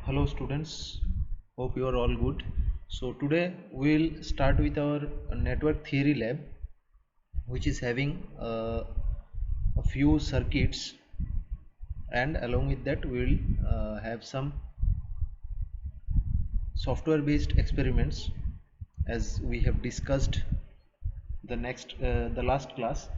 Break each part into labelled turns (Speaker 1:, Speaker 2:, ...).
Speaker 1: Hello students, hope you are all good. So today we will start with our network theory lab, which is having a few circuits, and along with that we will have some software based experiments. As we have discussed the last class,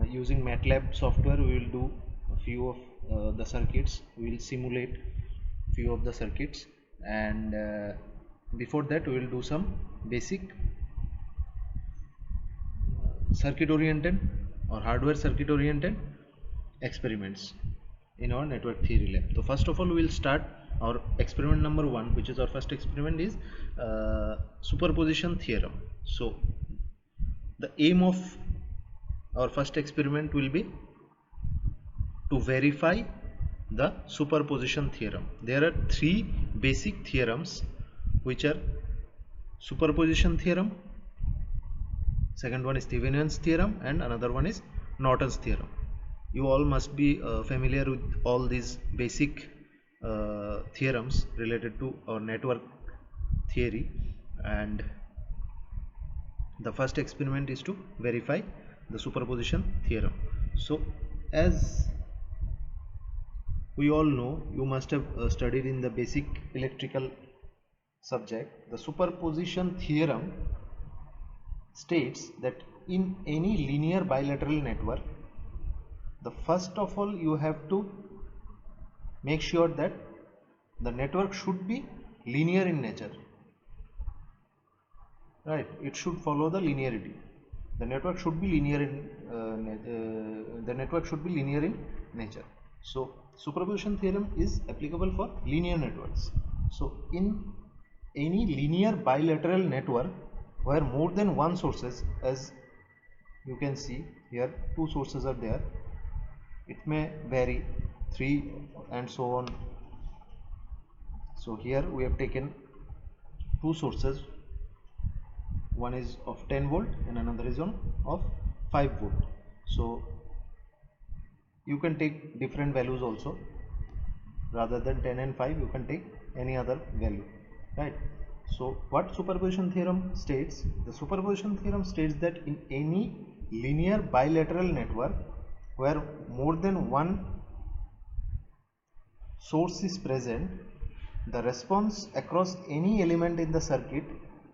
Speaker 1: using MATLAB software we will do a few of the circuits. We will simulate few of the circuits, and before that we will do some basic circuit oriented or hardware circuit oriented experiments in our network theory lab. So first of all we will start our experiment number 1, which is our first experiment, is superposition theorem. So the aim of our first experiment will be to verify the superposition theorem. There are three basic theorems, which are superposition theorem, second one is Thevenin's theorem, and another one is Norton's theorem. You all must be familiar with all these basic theorems related to our network theory, and the first experiment is to verify the superposition theorem. So as we all know, you must have studied in the basic electrical subject, the superposition theorem states that in any linear bilateral network, the first of all you have to make sure that the network should be linear in nature, right? It should follow the linearity. The network should be linear in nature. So superposition theorem is applicable for linear networks. So in any linear bilateral network where more than one sources, as you can see here, two sources are there, it may vary, 3 and so on. So here we have taken two sources, one is of 10 volt and another is of 5 volt. So you can take different values also, rather than 10 and 5 you can take any other value, right? So what superposition theorem states? The superposition theorem states that in any linear bilateral network where more than one source is present, the response across any element in the circuit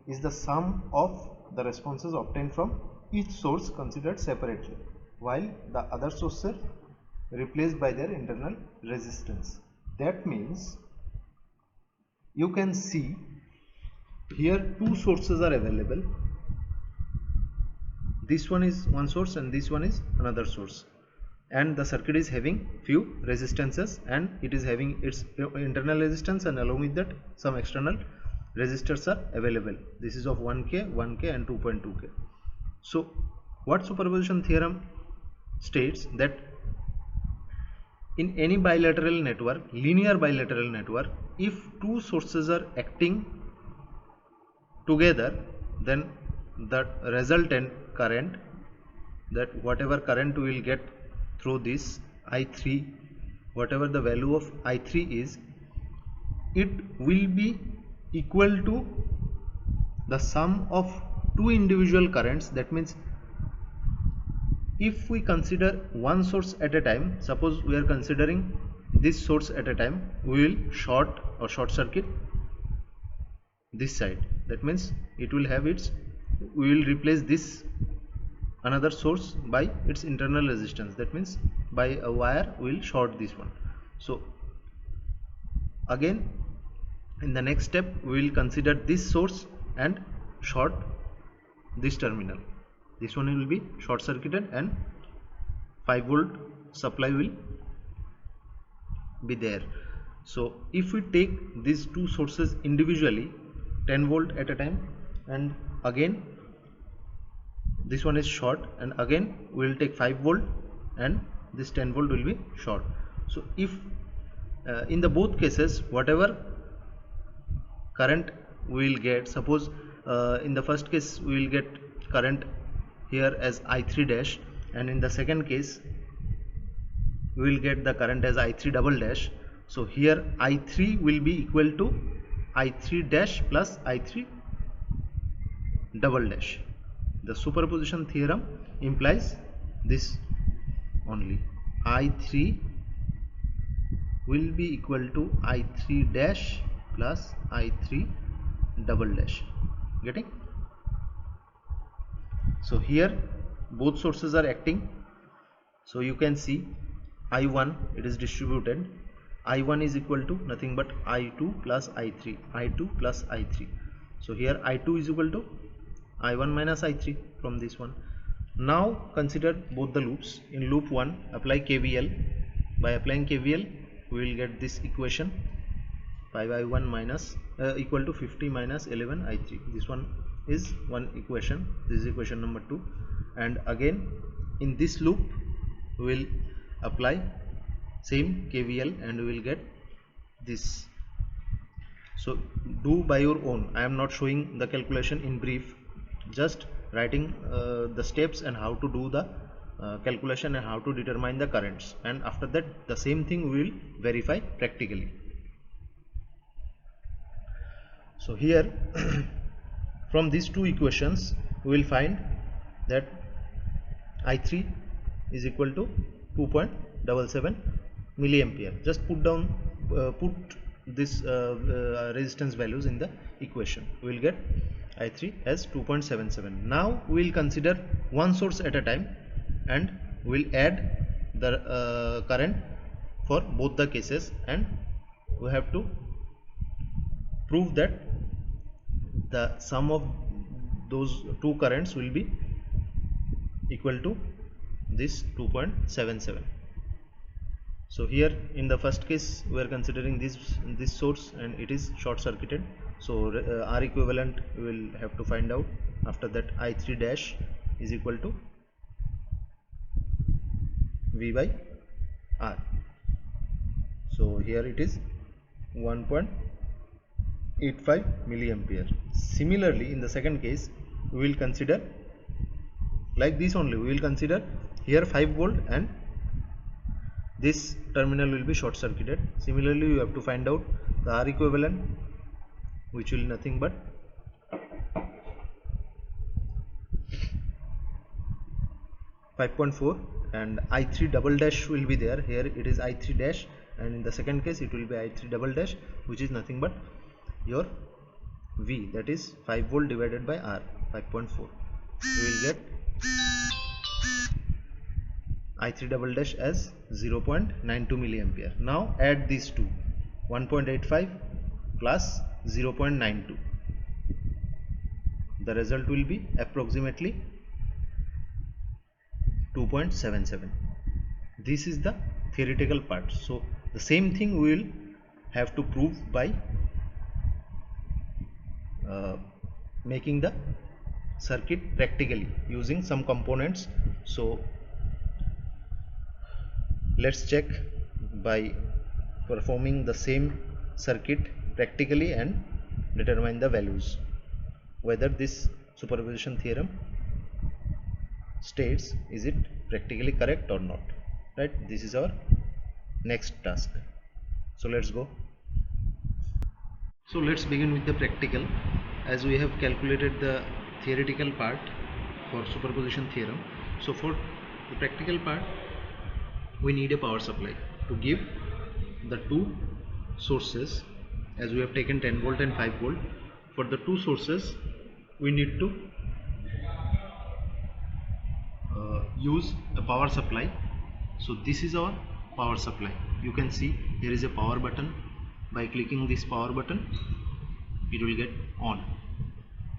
Speaker 1: is the sum of the responses obtained from each source considered separately, while the other sources are replaced by their internal resistance. That means you can see here two sources are available. This one is one source and this one is another source, and the circuit is having few resistances, and it is having its internal resistance, and along with that some external resistors are available. This is of 1k, 1k and 2.2k. So what superposition theorem states? That in any bilateral network, linear bilateral network, if two sources are acting together, then the resultant current, that whatever current we will get through this I3, whatever the value of I3 is, it will be equal to the sum of two individual currents. That means if we consider one source at a time, suppose we are considering this source at a time, we will short or short circuit this side. That means it will have its, we will replace this another source by its internal resistance. That means by a wire we will short this one. So again in the next step we will consider this source and short this terminal. This one will be short circuited and 5 volt supply will be there. So if we take these two sources individually, 10 volt at a time, and again this one is short, and again we will take 5 volt and this 10 volt will be short. So if in the both cases whatever current we will get, suppose in the first case we will get current here as I3 dash, and in the second case we will get the current as I3 double dash. So here I3 will be equal to I3 dash plus I3 double dash. The superposition theorem implies this only. I3 will be equal to I3 dash plus I3 double dash. Getting? So here both sources are acting. So you can see I1, it is distributed. I1 is equal to nothing but I2 plus I3, I2 plus I3. So here I2 is equal to I1 minus I3 from this one. Now consider both the loops. In loop 1 apply KVL. By applying KVL we will get this equation, 5I1 minus equal to 50 minus 11 I3. This one is one equation. This is equation number 2. And again in this loop we will apply same KVL and we will get this. So do by your own. I am not showing the calculation in brief, just writing the steps and how to do the calculation and how to determine the currents, and after that the same thing we will verify practically. So here from these two equations we will find that I3 is equal to 2.77 milliampere. Just put this resistance values in the equation. We will get I3 as 2.77. Now we will consider one source at a time and we will add the current for both the cases, and we have to prove that the sum of those two currents will be equal to this 2.77. So here in the first case we are considering this source and it is short circuited, so R equivalent we will have to find out. After that I3 dash is equal to V by R. So here it is 1.85 milliampere. Similarly in the second case we will consider like this only. We will consider here 5 volt and this terminal will be short circuited. Similarly you have to find out the R equivalent, which will nothing but (5.4) and I3 double dash will be there. Here it is I3 dash and in the second case it will be I3 double dash, which is nothing but your V, that is 5 volt divided by R, 5.4. We will get I3 double dash as 0.92 milliampere. Now add these two, 1.85 plus 0.92. The result will be approximately 2.77. This is the theoretical part. So the same thing we will have to prove by making the circuit practically using some components. So let's check by performing the same circuit practically and determine the values, whether this superposition theorem states is it practically correct or not, right? This is our next task. So let's go. So let's begin with the practical. As we have calculated the theoretical part for superposition theorem, so for the practical part we need a power supply to give the two sources. As we have taken 10 volt and 5 volt, for the two sources we need to use a power supply. So this is our power supply. You can see there is a power button. By clicking this power button it will get on,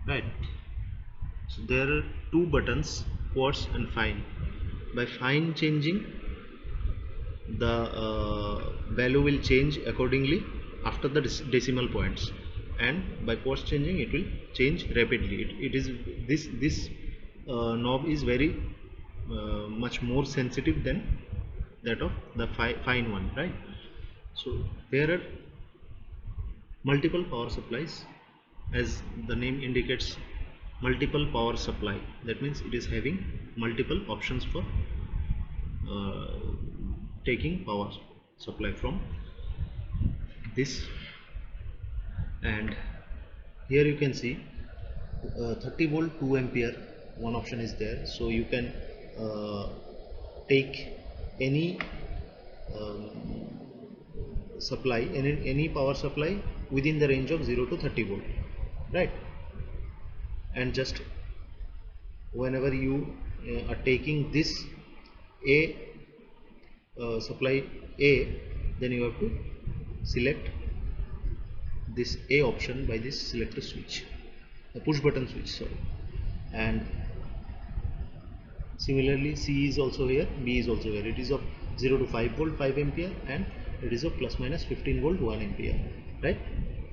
Speaker 1: right? So there are two buttons, quartz and fine. By fine changing, the value will change accordingly after the decimal points, and by quartz changing it will change rapidly. It is this knob is very much more sensitive than that of the fine one, right? So there are multiple power supplies. As the name indicates, multiple power supply, that means it is having multiple options for taking power supply from. this, and here you can see 30 volt 2 ampere one option is there. So you can take any supply, any power supply within the range of 0 to 30 volt, right? And just whenever you are taking this A supply A, then you have to select this A option by this selector switch, the push button switch, sorry. And similarly C is also here, B is also here. It is of 0 to 5 volt 5 ampere, and it is of plus minus 15 volt 1 ampere, right?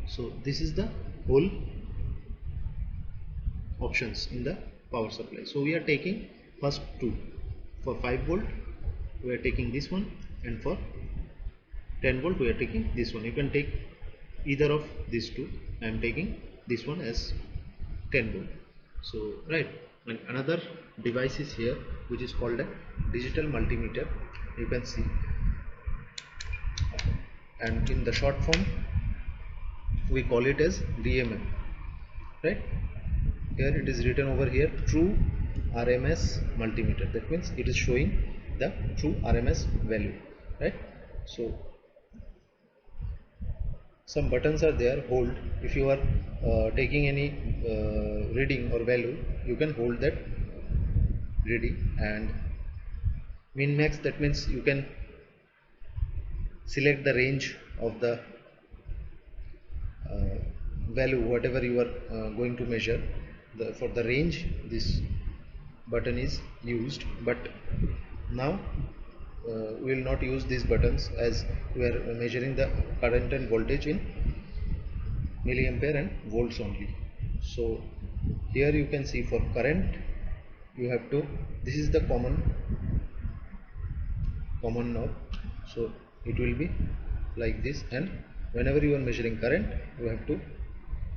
Speaker 1: So this is the whole options in the power supply. So we are taking first two. For 5 volt we are taking this one, and for 10 volt we are taking this one. You can take either of these two. I am taking this one as 10 volt. So right, and another device is here which is called a digital multimeter, you can see, and in the short form we call it as DMM, right? Here it is written over here, true RMS multimeter. That means it is showing the true RMS value, right? So some buttons are there, hold. If you are taking any reading or value, you can hold that reading. And min max, that means you can select the range of the value whatever you are going to measure. For the range this button is used, but now we will not use these buttons, as we are measuring the current and voltage in milliampere and volts only. So here you can see for current you have to, this is the common knob, so it will be like this, and whenever you are measuring current you have to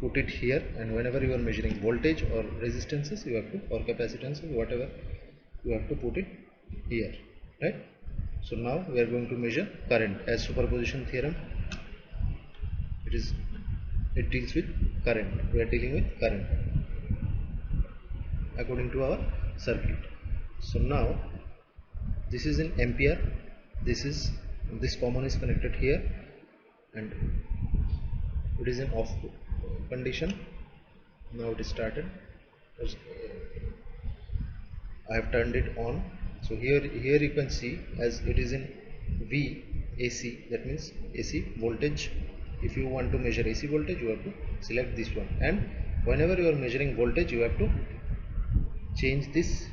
Speaker 1: put it here, and whenever you are measuring voltage or resistances you have to, or capacitance, whatever, you have to put it here, right? So now we are going to measure current as superposition theorem. It deals with current. We are dealing with current according to our circuit. So now this is in ampere. This common is connected here, and it is in off condition. Now it is started. I have turned it on. So here you can see, as it is in V AC, that means AC voltage. If you want to measure AC voltage, you have to select this one, and whenever you are measuring voltage, you have to change this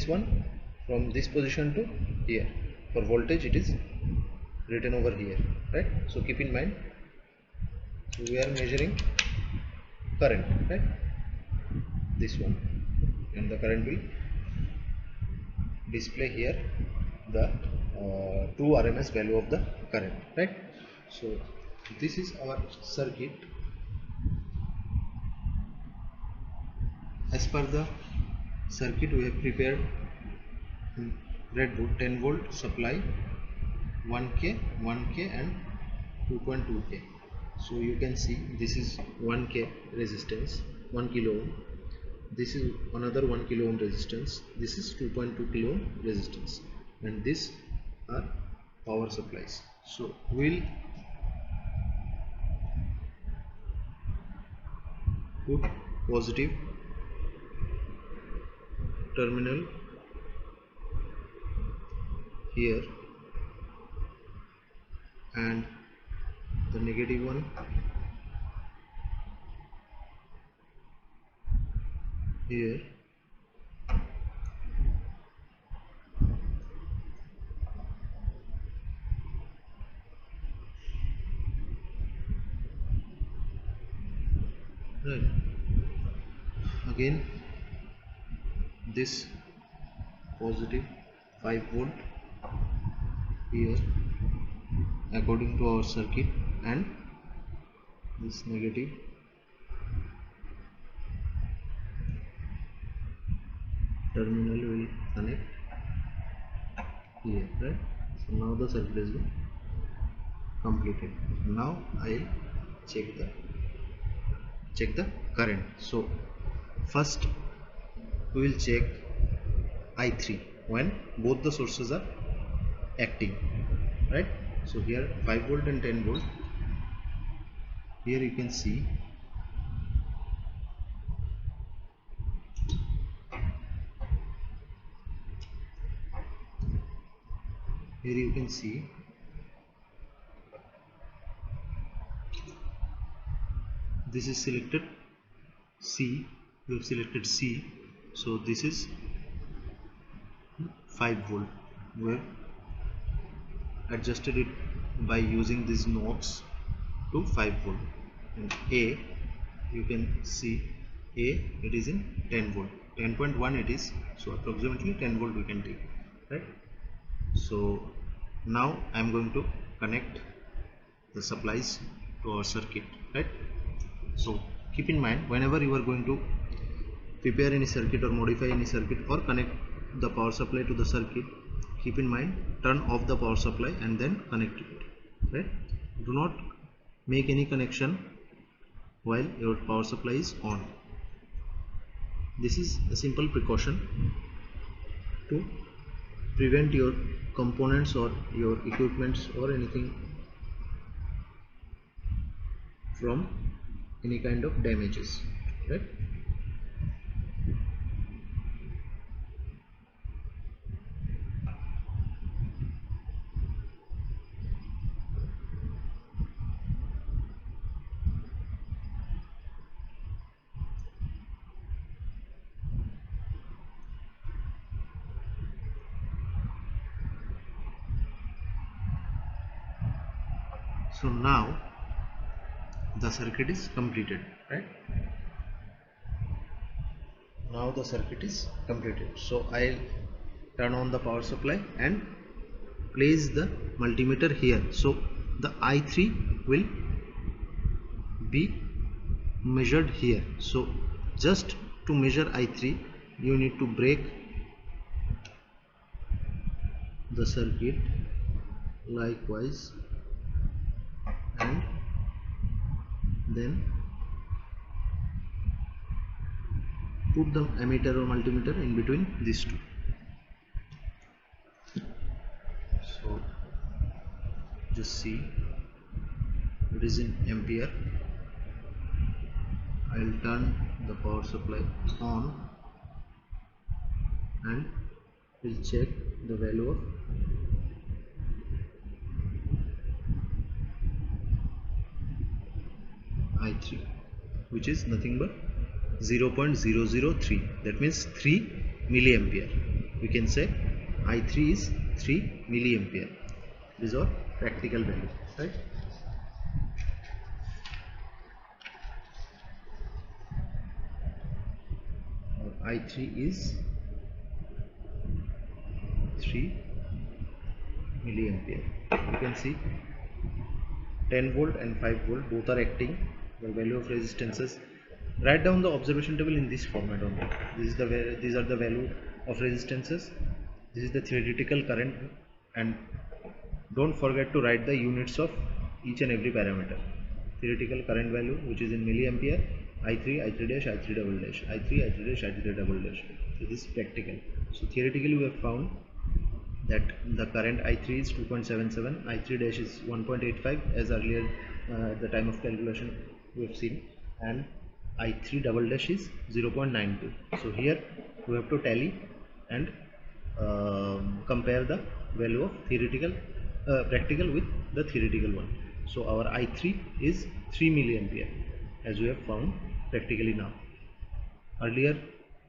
Speaker 1: one from this position to here. For voltage it is written over here, right? So keep in mind. So we are measuring current, right? This one, and the current will display here the true RMS value of the current, right? So this is our circuit. As per the circuit we have prepared breadboard, 10 volt supply, 1K, 1K and 2.2K. So you can see this is 1K resistance, 1 kilo ohm. This is another 1 kilo ohm resistance. This is 2.2 kilo ohm resistance, and this are power supplies. So we'll put positive terminal here and the negative one here. Right. Again this positive 5 volt here according to our circuit, and this negative terminal will connect here, right? So now the circuit is done. completed. Now I'll check the current. So first we will check I3 when both the sources are acting, right? So here 5 volt and 10 volt. Here you can see this is selected C. We have selected C. So this is 5 volt. We have adjusted it by using these knobs to 5 volt. And A, you can see A, it is in 10 volt. 10.1 it is. So approximately 10 volt we can take, right? So now I am going to connect the supplies to our circuit, right? So keep in mind, whenever you are going to prepare any circuit or modify any circuit or connect the power supply to the circuit, keep in mind, turn off the power supply and then connect it, right? Do not make any connection while your power supply is on. This is a simple precaution to prevent your components or your equipments or anything from any kind of damages, right? So now the circuit is completed, right? Now the circuit is completed. So I'll turn on the power supply and place the multimeter here. So the I3 will be measured here. So just to measure I3, you need to break the circuit likewise and then put the ammeter or multimeter in between these two. So just see, it is in ampere. I will turn the power supply on and will check the value of I3, which is nothing but 0.003. That means 3 milliampere. We can say I3 is 3 milliampere. This is our practical value, right? I3 is 3 milliampere. You can see 10 volt and 5 volt both are acting. The value of resistances, write down the observation table in this format only. These are the value of resistances. This is the theoretical current, and don't forget to write the units of each and every parameter. Theoretical current value, which is in milliampere, I3, I3 dash, I3 double dash, I3, I3 dash, I3 double dash. So this is practical. So theoretically we have found that the current I3 is 2.77, I3 dash is 1.85 as earlier at the time of calculation we have seen, and I3 double dash is 0.92. So here we have to tally and compare the value of practical with the theoretical one. So our I3 is 3 milliampere as we have found practically now. Earlier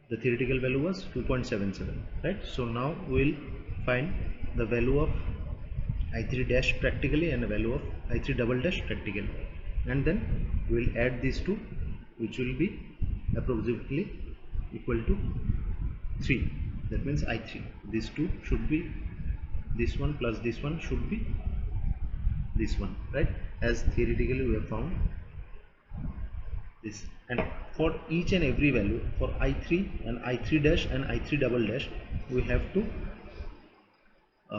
Speaker 1: the theoretical value was 2.77, right? So now we will find the value of I3 dash practically and the value of I3 double dash practically, and then we will add these two, which will be approximately equal to 3. That means I3, these two should be, this one plus this one should be this one, right? As theoretically we have found this. And for each and every value, for I3 and I3 dash and I3 double dash, we have to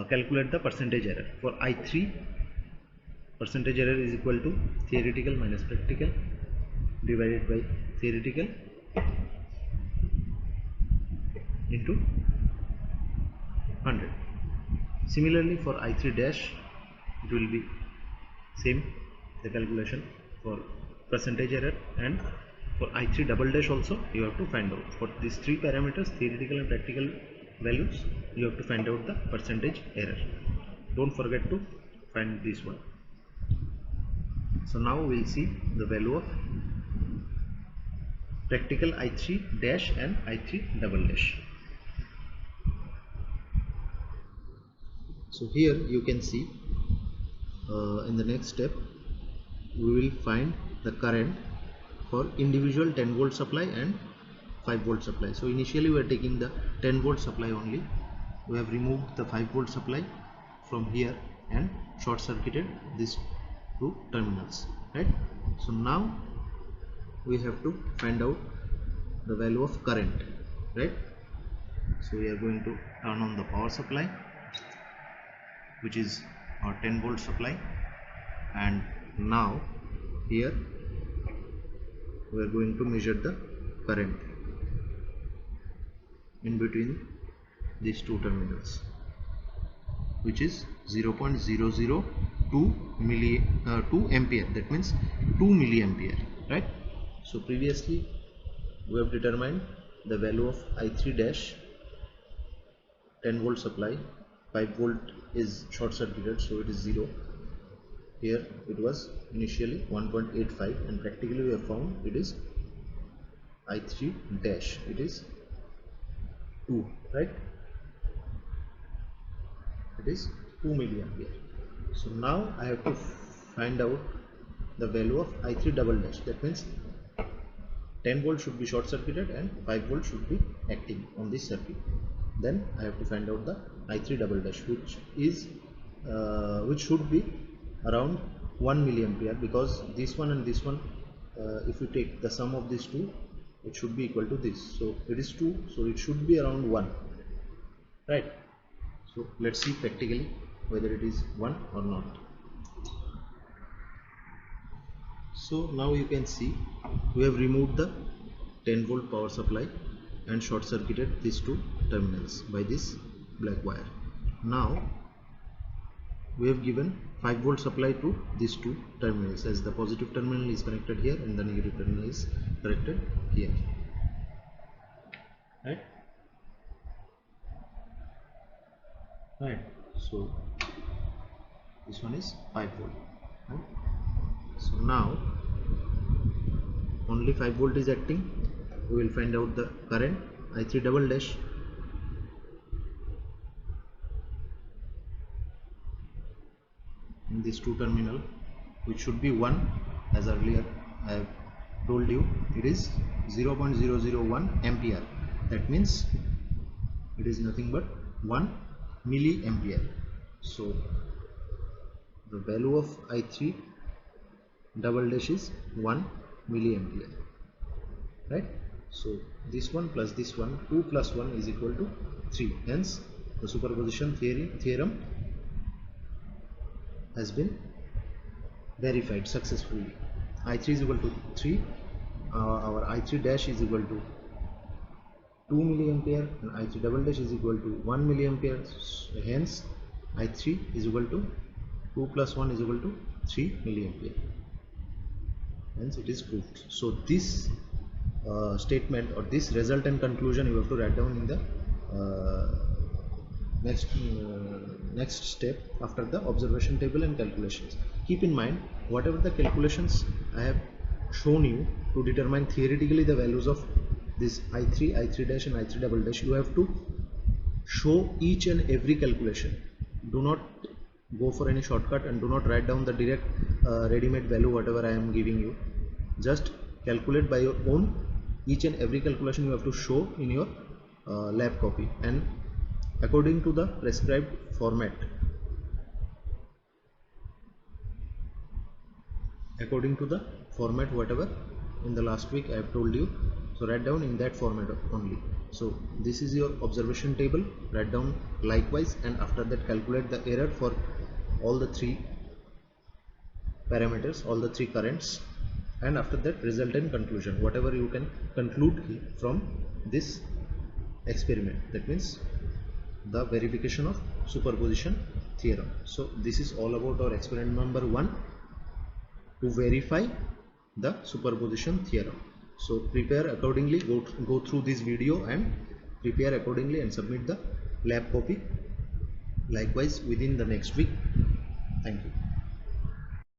Speaker 1: calculate the percentage error. For I3 percentage error is equal to theoretical minus practical divided by theoretical into 100. Similarly for I3 dash it will be same the calculation for percentage error, and for I3 double dash also you have to find out for these three parameters, theoretical and practical values, you have to find out the percentage error. Don't forget to find this one. So now we'll see the value of practical I3 dash and I3 double dash. So here you can see in the next step we will find the current for individual 10 volt supply and 5 volt supply. So initially we are taking the 10 volt supply only. We have removed the 5 volt supply from here and short circuited these two terminals, right? So now we have to find out the value of current, right? So we are going to turn on the power supply, which is our 10 volt supply, and now here we are going to measure the current in between these two terminals, which is 0.002 2 ampere, that means 2 milliampere, right? So previously we have determined the value of I3 dash 10 volt supply, 5 volt is short circuited, so it is 0. Here it was initially 1.85 and practically we have found it is I3 dash, it is 2, right? It is 2 milliampere. So now I have to find out the value of I3 double dash, that means 10 volt should be short circuited and 5 volt should be acting on this circuit. Then I have to find out the I3 double dash, which is which should be around 1 milliampere, because this one and this one, if you take the sum of these two, it should be equal to this. So it is 2, so it should be around 1, right? So let's see practically whether it is 1 or not. So now you can see we have removed the 10 volt power supply and short circuited these two terminals by this black wire. Now we have given 5 volt supply to these two terminals, as the positive terminal is connected here and the negative terminal is connected here, right? So this one is 5 volt, right? So now only 5 volt is acting. We will find out the current I3 double dash. In this two terminal, which should be 1, as earlier I have told you, it is 0.001 ampere, that means it is nothing but 1 milliampere. So the value of I3 double dash is 1 milliampere, right? So this one plus this one, 2 plus 1 is equal to 3, hence the superposition theorem has been verified successfully. I3 is equal to 3, our I3 dash is equal to 2 milliampere and I3 double dash is equal to 1 milliampere. So hence I3 is equal to 2 plus 1 is equal to 3 milliampere. Hence it is proved. So this statement or this result and conclusion you have to write down in the next step after the observation table and calculations. Keep in mind, whatever the calculations I have shown you to determine theoretically the values of this I3, I3 dash and I3 double dash, you have to show each and every calculation. Do not go for any shortcut and do not write down the direct ready-made value whatever I am giving you. Just calculate by your own. Each and every calculation you have to show in your lab copy and according to the prescribed format. According to the format whatever in the last week I have told you, so write down in that format only. So this is your observation table, write down likewise, and after that calculate the error for all the three parameters, all the three currents, and after that resultant conclusion, whatever you can conclude from this experiment, that means the verification of superposition theorem. So this is all about our experiment number 1 to verify the superposition theorem. So prepare accordingly, go through this video and prepare accordingly and submit the lab copy likewise within the next week. Thank you.